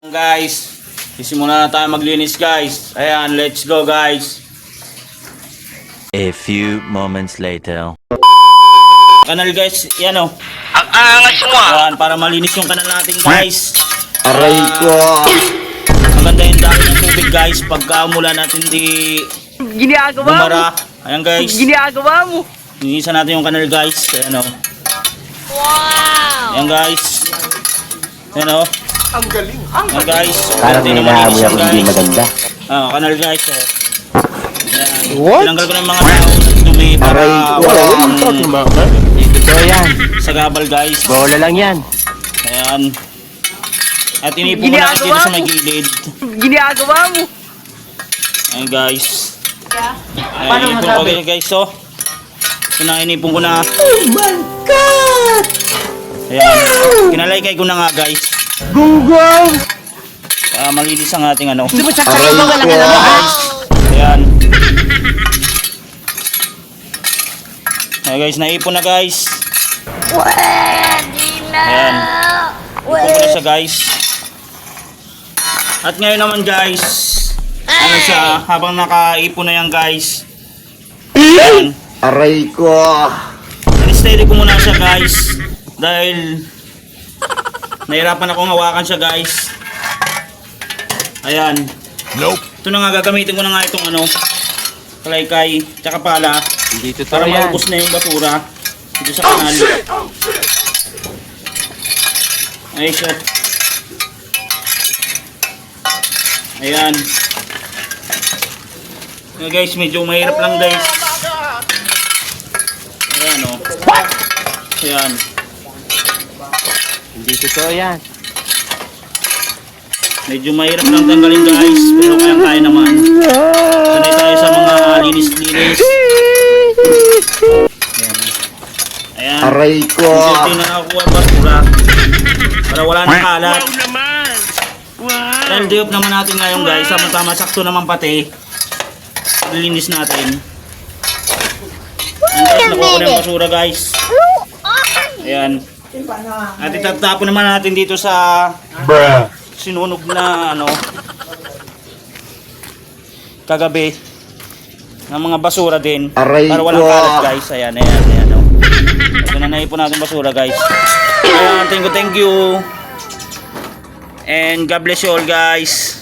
Guys, sisimula na tayo maglinis guys. Ayan, let's go guys. A few moments later. Kanal guys, yan o. Ang angas mo ah! Ayan, para malinis yung kanal natin guys. Aray ko! Maganda yung dami ng tubig guys. Pagka umulan natin di Ginagawa mo. bumara. Ayan guys, Ginagawa mo. linisan natin yung kanal guys. Ayan o. Wow. Ayan guys. Ayan o. Ang galing! Ayan guys. Parang Ayan, hinahamoy malinis ako yan, hindi guys. maganda. Kanal guys o. Ayan. What? Tinanggal ko ng mga tao dumi para Aray ko! Hindi totoo yan. sa gabal guys. Bola lang yan. Ayan. At inipon ko na dito sa may gilid. Ginagawa mo. Ayan guys. Ayan, inipon ko guys oh. Ito na, inipon ko na. Oh my God! Ayan. Kinalaykay ko na nga guys. Gunggong! Malinis ang ating ano. Aray ko! Ayan. Ayan guys, naipon na guys. Ayan. Ipon ko na siya guys. At ngayon naman guys, ano siya, habang nakaipon na yan guys. Ayan. Aray ko! In-steady ko muna siya guys. Dahil nahirapan akong hawakan siya guys. Ayan. Nope! Ito na nga, gagamitin ko na nga itong ano, kalaykay, tsaka pala. Hindi totoo Para yan. maubos na yung basura dito sa kanal. Ay, shit. Ayan. Ayan guys, medyo mahirap lang guys. Ayan o. Ayan. Hindi totoo yan. Medyo mahirap lang tanggalin guys. Pero kayang-kaya naman. Sanay tayo sa mga linis-linis. Ayan. Ayan. Aray ko! Hindi na nakakuha ang basura. Para wala nang kalat. Wow naman! Wow! Dahil diop naman natin ngayon guys. Sama-tama sakto naman pati. Linis natin. Ayan guys, nakuha ko na yung basura guys. Ayan. At itatapon naman natin dito sa sinunog na ano kagabi ng mga basura din. Aray Para walang ko. kalat guys. Ayan, ayan, ayan. Oh. Ito na naipon natin basura guys. Ayan, thank you. And God bless you all guys.